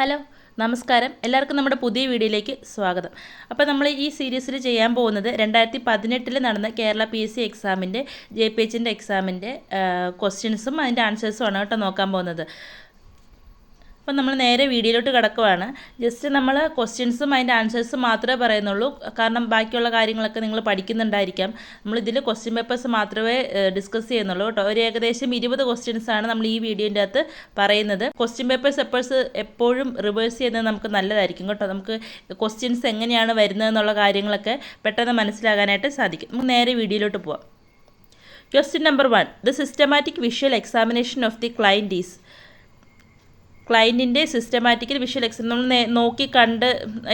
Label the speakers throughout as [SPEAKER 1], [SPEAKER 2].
[SPEAKER 1] Hello നമസ്കാരം, എല്ലാവർക്കും നമ്മുടെ പുതിയ വീഡിയോയിലേക്ക് സ്വാഗതം. അപ്പോൾ നമ്മൾ ഈ സീരീസിൽ ചെയ്യാൻ പോകുന്നത് 2018 നടന്ന കേരള PSC എക്സാമിൻ്റെ JPHൻ്റെ എക്സാമിൻ്റെ ക്വസ്റ്റ്യൻസും അതിൻ്റെ ആൻസേഴ്സുമാണ് കേട്ടോ നോക്കാൻ പോകുന്നത്. അപ്പോൾ നമ്മൾ നേരെ വീഡിയോയിലോട്ട് കിടക്കുവാണ്. ജസ്റ്റ് നമ്മൾ ക്വസ്റ്റ്യൻസും അതിൻ്റെ ആൻസേഴ്സും മാത്രമേ പറയുന്നുള്ളൂ, കാരണം ബാക്കിയുള്ള കാര്യങ്ങളൊക്കെ നിങ്ങൾ പഠിക്കുന്നുണ്ടായിരിക്കാം. നമ്മളിതിൽ ക്വസ്റ്റ്യൻ പേപ്പേഴ്സ് മാത്രമേ ഡിസ്കസ് ചെയ്യുന്നുള്ളൂ കേട്ടോ. ഒരു ഏകദേശം 20 ക്വസ്റ്റ്യൻസാണ് നമ്മൾ ഈ വീഡിയോൻ്റെ അകത്ത് പറയുന്നത്. ക്വസ്റ്റ്യൻ പേപ്പേഴ്സ് എപ്പോഴും റിവേഴ്സ് ചെയ്യുന്നത് നമുക്ക് നല്ലതായിരിക്കും കേട്ടോ. നമുക്ക് ക്വസ്റ്റ്യൻസ് എങ്ങനെയാണ് വരുന്നതെന്നുള്ള കാര്യങ്ങളൊക്കെ പെട്ടെന്ന് മനസ്സിലാകാനായിട്ട് സാധിക്കും. നമുക്ക് നേരെ വീഡിയോയിലോട്ട് പോവാം. Question number 1. The systematic visual examination of the client is. ക്ലയൻറ്റിൻ്റെ സിസ്റ്റമാറ്റിക്കൽ വിഷ്വൽ നമ്മൾ നോക്കി കണ്ട്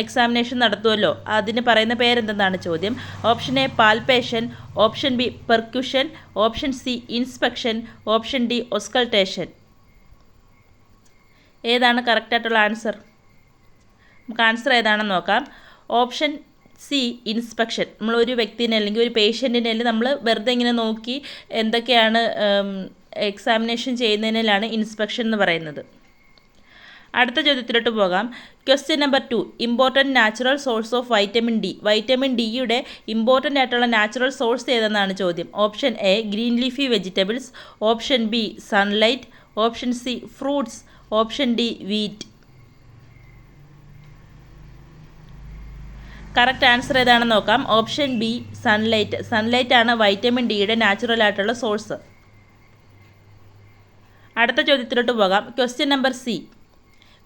[SPEAKER 1] എക്സാമിനേഷൻ നടത്തുമല്ലോ, അതിന് പറയുന്ന പേരെന്തെന്നാണ് ചോദ്യം. Option A palpation, option B percussion, option C inspection, option D auscultation. ഏതാണ് കറക്റ്റായിട്ടുള്ള ആൻസർ? നമുക്ക് ആൻസർ ഏതാണെന്ന് നോക്കാം. Option C inspection. നമ്മളൊരു വ്യക്തിനെ അല്ലെങ്കിൽ ഒരു പേഷ്യൻറ്റിനെ നമ്മൾ വെറുതെ ഇങ്ങനെ നോക്കി എന്തൊക്കെയാണ് എക്സാമിനേഷൻ ചെയ്യുന്നതിനാണ് ഇൻസ്പെക്ഷൻ എന്ന് പറയുന്നത്. അടുത്ത ചോദ്യത്തിലോട്ട് പോകാം. Question number 2. Important natural source of vitamin D. Vitamin ഡിയുടെ ഇമ്പോർട്ടൻ്റ് ആയിട്ടുള്ള നാച്ചുറൽ സോഴ്സ് ഏതെന്നാണ് ചോദ്യം. Option A green leafy vegetables, option B sunlight, option C fruits, option D wheat. Correct answer ഏതാണെന്ന് നോക്കാം. Option B sunlight. സൺലൈറ്റ് ആണ് vitamin ഡിയുടെ natural ആയിട്ടുള്ള source. അടുത്ത ചോദ്യത്തിലോട്ട് പോകാം. Question number C.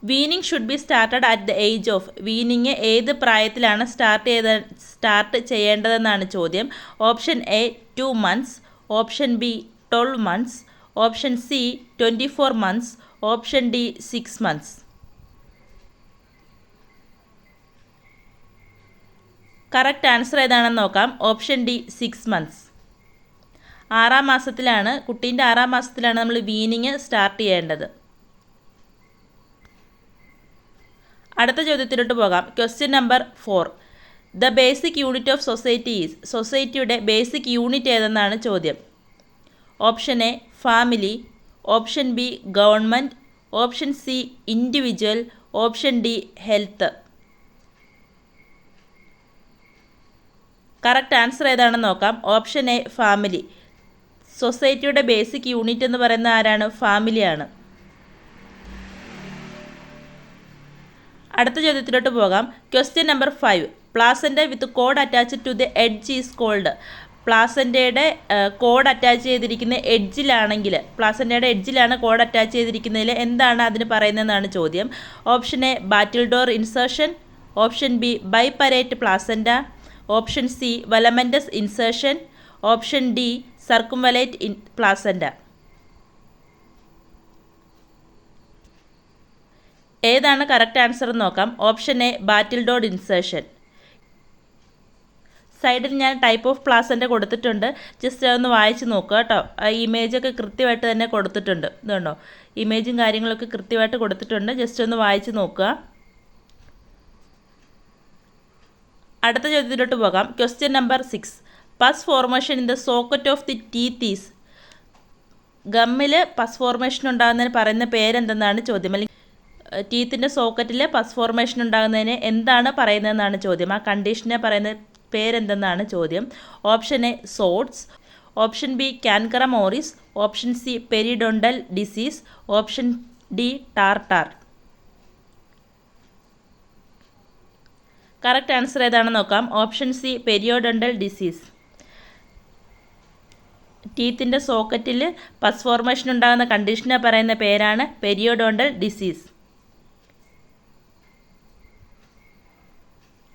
[SPEAKER 1] Weaning should be started at the age of. Weaning ഏത് പ്രായത്തിലാണ് start ചെയ്യേണ്ടതെന്നാണ് ചോദ്യം. Option A 2 months, option B 12 months, option C 24 months, option D 6 months. Correct answer ഏതാണെന്ന് നോക്കാം. Option D 6 months. 6ാം മാസത്തിലാണ്, കുട്ടീൻ്റെ 6ാം മാസത്തിലാണ് നമ്മൾ വീനിങ് സ്റ്റാർട്ട് ചെയ്യേണ്ടത്. അടുത്ത ചോദ്യത്തിലോട്ട് പോകാം. Question number 4. The basic unit of society is. സൊസൈറ്റിയുടെ ബേസിക് യൂണിറ്റ് ഏതെന്നാണ് ചോദ്യം. Option A family, option B government, option C individual, option D health. Correct answer ഏതാണെന്ന് നോക്കാം. Option A family. സൊസൈറ്റിയുടെ ബേസിക് യൂണിറ്റ് എന്ന് പറയുന്ന ആരാണ്? ഫാമിലിയാണ്. അടുത്ത ചോദ്യത്തിലോട്ട് പോകാം. Question number 5. Placenta with cord attached to the edge is called. പ്ലാസൻ്റയുടെ കോഡ് അറ്റാച്ച് ചെയ്തിരിക്കുന്ന എഡ്ജിലാണെങ്കിൽ, പ്ലാസൻ്റയുടെ എഡ്ജിലാണ് കോഡ് അറ്റാച്ച് ചെയ്തിരിക്കുന്നതിൽ എന്താണ് അതിന് പറയുന്നതെന്നാണ് ചോദ്യം. Option A battledore insertion, option B bipartite placenta, option C velamentous insertion, option D circumvallate placenta. ഏതാണ് correct answer എന്ന് നോക്കാം. Option A battledore insertion. സൈഡിൽ ഞാൻ ടൈപ്പ് ഓഫ് പ്ലാസൻ്റ കൊടുത്തിട്ടുണ്ട്, ജസ്റ്റ് അതൊന്ന് വായിച്ച് നോക്കുക കേട്ടോ. ആ ഇമേജൊക്കെ കൃത്യമായിട്ട് തന്നെ കൊടുത്തിട്ടുണ്ട്. ഇതുണ്ടോ, ഇമേജും കാര്യങ്ങളൊക്കെ കൃത്യമായിട്ട് കൊടുത്തിട്ടുണ്ട്, ജസ്റ്റ് ഒന്ന് വായിച്ച് നോക്കുക. അടുത്ത ചോദ്യത്തിലോട്ട് പോകാം. Question number 6. Pus formation in the socket of the teeth is. ഗമ്മിൽ പസ് ഫോർമേഷൻ ഉണ്ടാകുന്നതിന് പറയുന്ന പേരെന്തെന്നാണ് ചോദ്യം. അല്ലെങ്കിൽ ടീത്തിൻ്റെ സോക്കറ്റിൽ പസ് ഫോർമേഷൻ ഉണ്ടാകുന്നതിന് എന്താണ് പറയുന്നതെന്നാണ് ചോദ്യം. ആ കണ്ടീഷനെ പറയുന്ന പേരെന്തെന്നാണ് ചോദ്യം. Option A sordes, option B cancrum oris, option C periodontal disease, option D tartar. Correct answer ഏതാണെന്ന് നോക്കാം. Option C periodontal disease. ടീത്തിൻ്റെ സോക്കറ്റിൽ പസ് ഫോർമേഷൻ ഉണ്ടാകുന്ന കണ്ടീഷനെ പറയുന്ന പേരാണ് പെരിയോഡോണ്ടൽ ഡിസീസ്.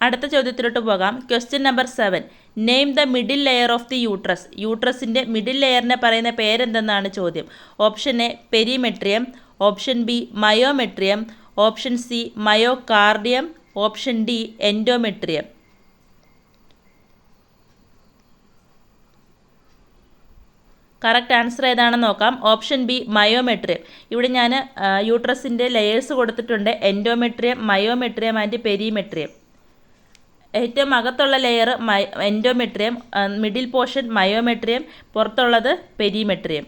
[SPEAKER 1] അടുത്ത ചോദ്യത്തിലോട്ട് പോകാം. Question number 7. Name the middle layer of the uterus. യൂട്രസിൻ്റെ മിഡിൽ ലെയറിനെ പറയുന്ന പേരെന്തെന്നാണ് ചോദ്യം. Option A perimetrium, option B myometrium, option C myocardium, option D endometrium. Correct answer ഏതാണെന്ന് നോക്കാം. Option B myometrium. ഇവിടെ ഞാൻ യൂട്രസിൻ്റെ ലെയേഴ്സ് കൊടുത്തിട്ടുണ്ട്. Endometrium, myometrium and perimetrium. ഏറ്റവും അകത്തുള്ള layer endometrium, middle portion myometrium, പുറത്തുള്ളത് പെരിമെട്രിയം.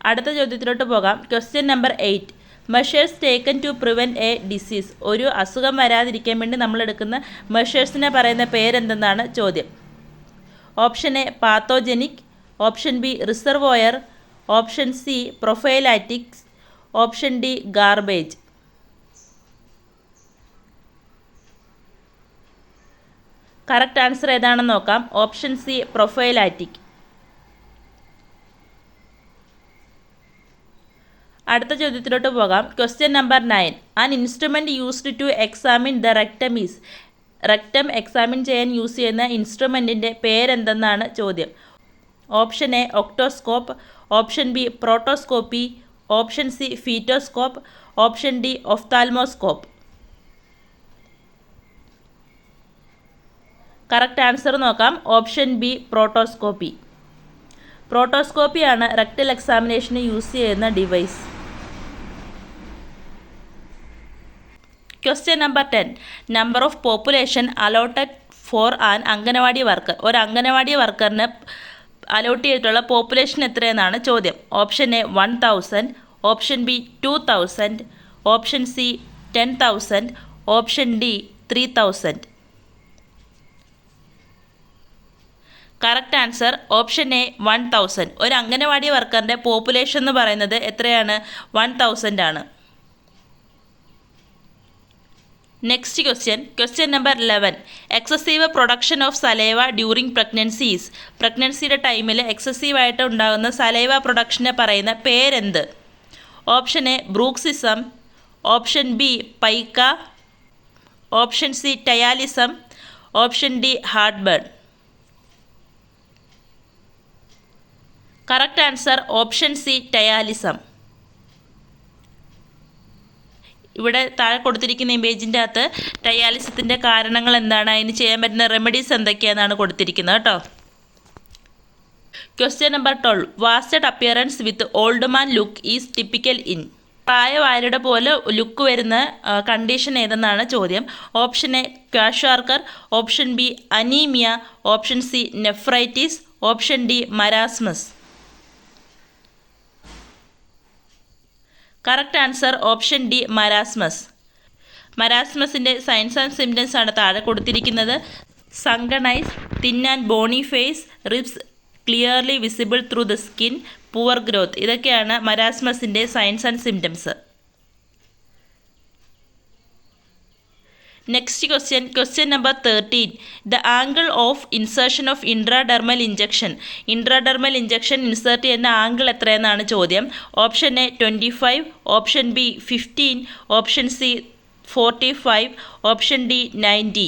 [SPEAKER 1] അടുത്ത ചോദ്യത്തിലോട്ട് പോകാം. Question number 8. Measures taken to prevent a disease. ഒരു അസുഖം വരാതിരിക്കാൻ വേണ്ടി നമ്മൾ എടുക്കുന്ന മെഷേഴ്സിനെ പറയുന്ന പേരെന്തെന്നാണ് ചോദ്യം. Option A pathogenic, option B reservoir, option C prophylactics, option D garbage. Correct answer ഏതാണെന്ന് നോക്കാം. Option C prophylactic. അടുത്ത ചോദ്യത്തിലോട്ട് പോകാം. Question number 9. An instrument used to examine the rectum is. Rectum examine ചെയ്യാൻ യൂസ് ചെയ്യുന്ന ഇൻസ്ട്രുമെൻറ്റിൻ്റെ പേരെന്തെന്നാണ് ചോദ്യം. Option A otoscope, option B proctoscopy, option C fetoscope, option D ophthalmoscope. Correct answer നോക്കാം. Option B proctoscopy. പ്രോട്ടോസ്കോപ്പിയാണ് റെക്ടൽ എക്സാമിനേഷന് use ചെയ്യുന്ന device. Question number 10. Number of population allotted for an anganwadi worker. ഒരു അംഗനവാടി വർക്കറിന് അലോട്ട് ചെയ്തിട്ടുള്ള പോപ്പുലേഷൻ എത്രയെന്നാണ് ചോദ്യം. Option A 1000, option B 2000, option C 10,000, option D 3000. Correct answer option A 1000. ഒരു anganwadi വർക്കറിൻ്റെ population എന്ന് പറയുന്നത് എത്രയാണ്? 1000 ആണ്. Next question number 11. Excessive production of saliva during pregnancies. പ്രഗ്നൻസിയുടെ ടൈമിൽ എക്സസീവായിട്ട് ഉണ്ടാകുന്ന സലൈവ പ്രൊഡക്ഷനെ പറയുന്ന പേരെന്ത്? Option A bruxism, option B pica, option C ptyalism, option D heartburn. Correct answer option C ptyalism. ഇവിടെ താഴെ കൊടുത്തിരിക്കുന്ന ഇമേജിൻ്റെ അകത്ത് ടയാലിസത്തിൻ്റെ കാരണങ്ങൾ എന്താണ്, അതിന് ചെയ്യാൻ പറ്റുന്ന റെമഡീസ് എന്തൊക്കെയാണെന്നാണ് കൊടുത്തിരിക്കുന്നത് കേട്ടോ. Question number 12. Wasted appearance with old man look is typical in. പ്രായവായരുടെ പോലെ ലുക്ക് വരുന്ന കണ്ടീഷൻ ഏതെന്നാണ് ചോദ്യം. Option A kwashiorkor, option B anaemia, option C nephritis, option D marasmus. Correct answer option D marasmus. മരാസ്മസിൻ്റെ signs and symptoms ആണ് താഴെ കൊടുത്തിരിക്കുന്നത്. Sunken eyes, thin and bony face, ribs clearly visible through the skin, poor growth. ഇതൊക്കെയാണ് മരാസ്മസിൻ്റെ signs and symptoms. Next question number 13. The angle of insertion of intradermal injection. Intradermal injection insert ചെയ്യുന്ന angle എത്രയെന്നാണ് ചോദ്യം. Option A 25, option B 15, option C 45, option D 90.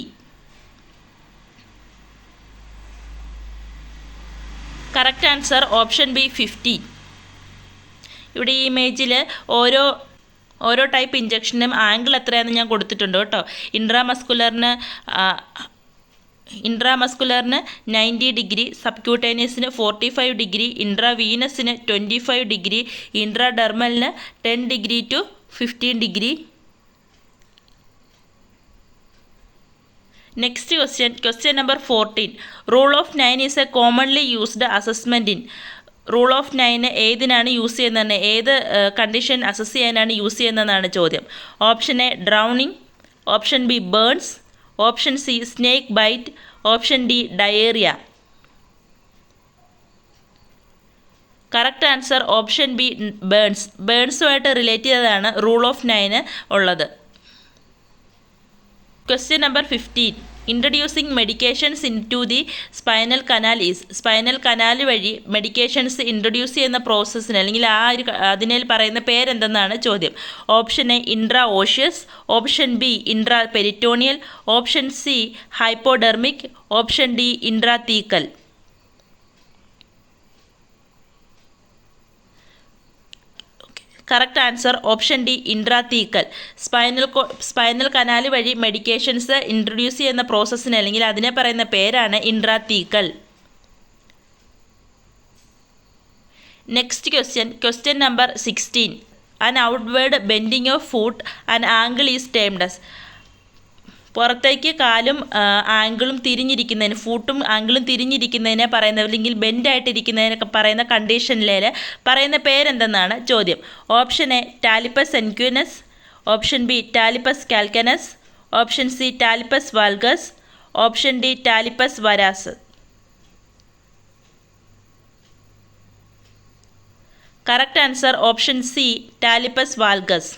[SPEAKER 1] Correct answer option B 15. ഇവിടെ ഈ ഇമേജിൽ ഓരോ type ഇഞ്ചക്ഷനും angle എത്രയാണെന്ന് ഞാൻ കൊടുത്തിട്ടുണ്ട് കേട്ടോ. ഇൻട്രാമസ്കുലറിന് 90 ഡിഗ്രി, സബ്ക്യൂട്ടേനിയസിന് 45 ഡിഗ്രി, ഇൻട്രാവീനസിന് 25 ഡിഗ്രി, ഇൻട്രാഡെർമലിന് 10 degree to 15 degree. Next question number 14. Rule of 9 is a commonly used assessment in. Rule of 9 ഏതിനാണ് യൂസ് ചെയ്യുന്നതെന്ന്, ഏത് കണ്ടീഷൻ അസസ് ചെയ്യാനാണ് യൂസ് ചെയ്യുന്നതെന്നാണ് ചോദ്യം. Option A drowning, option B burns, option C snake bite, option D diarrhoea. Correct answer option B burns. ബേൺസുമായിട്ട് relate ചെയ്തതാണ് rule of 9 ഉള്ളത്. Question number 15. Introducing medications into the spinal canal is. Spinal canal വഴി medications introduce ചെയ്യുന്ന പ്രോസസ്സിന് അല്ലെങ്കിൽ അതിനെ പറയുന്ന പേരെന്തെന്നാണ് ചോദ്യം. Option A intraosseous, option B intraperitoneal, option C hypodermic, option D intrathecal. Correct answer option D intrathecal. Spinal canal വഴി medications introduce ചെയ്യുന്ന പ്രോസസ്സിന് അല്ലെങ്കിൽ അതിനെ പറയുന്ന പേരാണ് intrathecal. Next question number 16. An outward bending of foot and angle is termed as. പുറത്തേക്ക് കാലും ആംഗിളും തിരിഞ്ഞിരിക്കുന്നതിന്, ഫൂട്ടും ആംഗിളും തിരിഞ്ഞിരിക്കുന്നതിനെ പറയുന്ന, അല്ലെങ്കിൽ ബെൻഡായിട്ടിരിക്കുന്നതിനൊക്കെ പറയുന്ന കണ്ടീഷനിൽ പറയുന്ന പേരെന്തെന്നാണ് ചോദ്യം. Option A talipes equinus, option B talipes calcaneus, option C talipes valgus, option D talipes varus. Correct answer option C talipes valgus.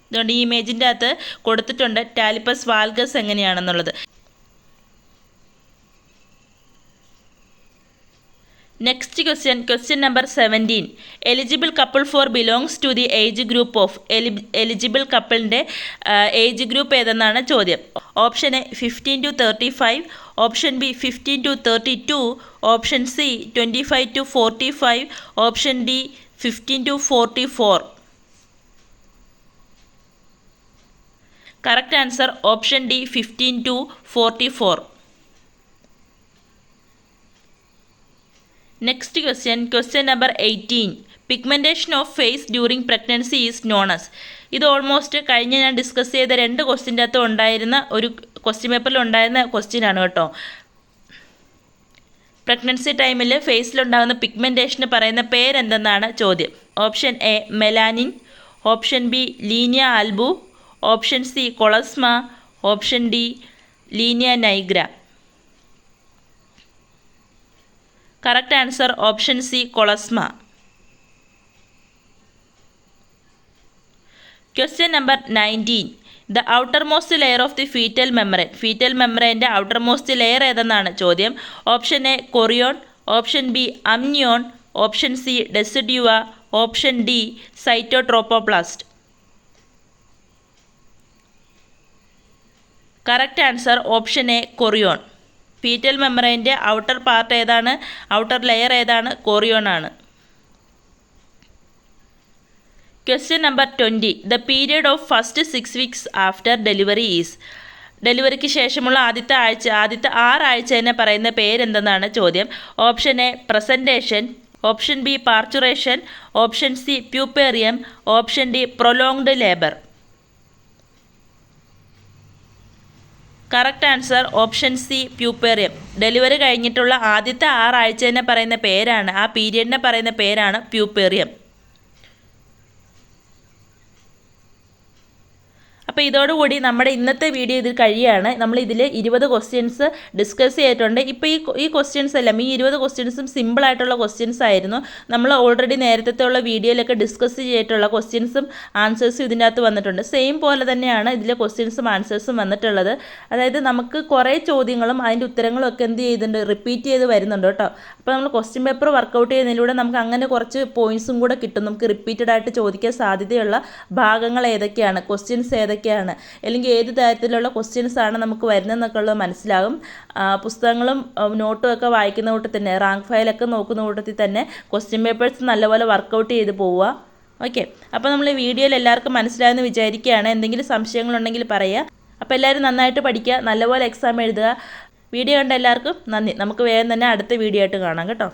[SPEAKER 1] അതുകൊണ്ട് ഈ ഇമേജിൻ്റെ അകത്ത് കൊടുത്തിട്ടുണ്ട് ടാലിപ്പസ് വാൽഗസ് എങ്ങനെയാണെന്നുള്ളത്. Next question number 17. Eligible couple for belongs to the age group of. Eligible കപ്പിളിൻ്റെ age group ഏതെന്നാണ് ചോദ്യം. Option A 15 to 35, option B 15 to 32, option C 25 to 45, option D 15 to 44. Correct answer option D 15 to 44. Next question number 18. Pigmentation of face during pregnancy is known as. ഇത് almost കഴിഞ്ഞ് ഞാൻ discuss ചെയ്ത 2 ക്വസ്റ്റ്യൻ്റെ അകത്ത് ഉണ്ടായിരുന്ന ഒരു question പേപ്പറിൽ ഉണ്ടായിരുന്ന ക്വസ്റ്റ്യനാണ് കേട്ടോ. പ്രഗ്നൻസി ടൈമിൽ ഫേസിലുണ്ടാകുന്ന പിഗ്മെൻറ്റേഷന് പറയുന്ന പേരെന്തെന്നാണ് ചോദ്യം. Option A melanin, option B linea alba, option C chloasma, option D linea nigra. Correct answer option C chloasma. Question number 19. The outermost layer of the fetal membrane. Fetal മെമ്പറൈൻ്റെ outermost layer ഏതെന്നാണ് ചോദ്യം. Option A chorion, option B amnion, option C decidua, option D cytotrophoblast. Correct answer option A chorion. Fetal മെമ്പറൈൻ്റെ outer part ഏതാണ്, outer layer ഏതാണ്? Chorion ആണ്. Question number 20. The period of first 6 weeks after delivery is. ഡെലിവറിക്ക് ശേഷമുള്ള ആദ്യത്തെ 6 ആഴ്ചേനെ പറയുന്ന പേരെന്തെന്നാണ് ചോദ്യം. Option A presentation, option B parturition, option C പ്യൂപ്പേറിയം, option D prolonged labour. Correct answer option C പ്യൂപ്പേറിയം. Delivery കഴിഞ്ഞിട്ടുള്ള ആദ്യത്തെ 6 ആഴ്ചേനെ പറയുന്ന പേരാണ്, ആ പീരിയഡിനെ പറയുന്ന പേരാണ് പ്യൂപ്പേറിയം. അപ്പോൾ ഇതോടുകൂടി നമ്മുടെ ഇന്നത്തെ വീഡിയോ ഇതിൽ കഴിയുകയാണ്. നമ്മളിതിൽ 20 ക്വസ്റ്റ്യൻസ് ഡിസ്കസ് ചെയ്തിട്ടുണ്ട്. ഇപ്പോൾ ഈ ക്വസ്റ്റ്യൻസ് എല്ലാം, ഈ 20 ക്വസ്റ്റ്യൻസും സിമ്പിളായിട്ടുള്ള ക്വസ്റ്റ്യൻസ് ആയിരുന്നു. നമ്മൾ ഓൾറെഡി നേരത്തെ ഉള്ള വീഡിയോയിലൊക്കെ ഡിസ്കസ് ചെയ്തിട്ടുള്ള ക്വസ്റ്റ്യൻസും ആൻസേഴ്സും ഇതിൻ്റെ അകത്ത് വന്നിട്ടുണ്ട്. സെയിം പോലെ തന്നെയാണ് ഇതിലെ ക്വസ്റ്റ്യൻസും ആൻസേഴ്സും വന്നിട്ടുള്ളത്. അതായത് നമുക്ക് കുറേ ചോദ്യങ്ങളും അതിൻ്റെ ഉത്തരങ്ങളും ഒക്കെ എന്ത് ചെയ്തിട്ടുണ്ട്, റിപ്പീറ്റ് ചെയ്ത് വരുന്നുണ്ട് കേട്ടോ. അപ്പോൾ നമ്മൾ ക്വസ്റ്റ്യൻ പേപ്പർ വർക്കൗട്ട് ചെയ്യുന്നതിലൂടെ നമുക്ക് അങ്ങനെ കുറച്ച് പോയിൻറ്സും കൂടെ കിട്ടും. നമുക്ക് റിപ്പീറ്റഡ് ആയിട്ട് ചോദിക്കാൻ സാധ്യതയുള്ള ഭാഗങ്ങൾ ഏതൊക്കെയാണ്, ക്വസ്റ്റ്യൻസ് ഏതൊക്കെയാണ്, അല്ലെങ്കിൽ ഏത് തരത്തിലുള്ള ക്വസ്റ്റ്യൻസ് ആണ് നമുക്ക് വരുന്നതെന്നൊക്കെ ഉള്ളത് മനസ്സിലാകും. പുസ്തകങ്ങളും നോട്ടും ഒക്കെ വായിക്കുന്ന കൂട്ടത്തിൽ തന്നെ, റാങ്ക് ഫയലൊക്കെ നോക്കുന്ന കൂട്ടത്തിൽ തന്നെ ക്വസ്റ്റ്യൻ പേപ്പേഴ്സ് നല്ലപോലെ വർക്കൗട്ട് ചെയ്ത് പോവുക. ഓക്കെ, അപ്പോൾ നമ്മൾ ഈ വീഡിയോയിൽ എല്ലാവർക്കും മനസ്സിലായെന്ന് വിചാരിക്കുകയാണ്. എന്തെങ്കിലും സംശയങ്ങളുണ്ടെങ്കിൽ പറയുക. അപ്പോൾ എല്ലാവരും നന്നായിട്ട് പഠിക്കുക, നല്ലപോലെ എക്സാം എഴുതുക. വീഡിയോ കണ്ട എല്ലാവർക്കും നന്ദി. നമുക്ക് വേഗം തന്നെ അടുത്ത വീഡിയോ ആയിട്ട് കാണാം കേട്ടോ.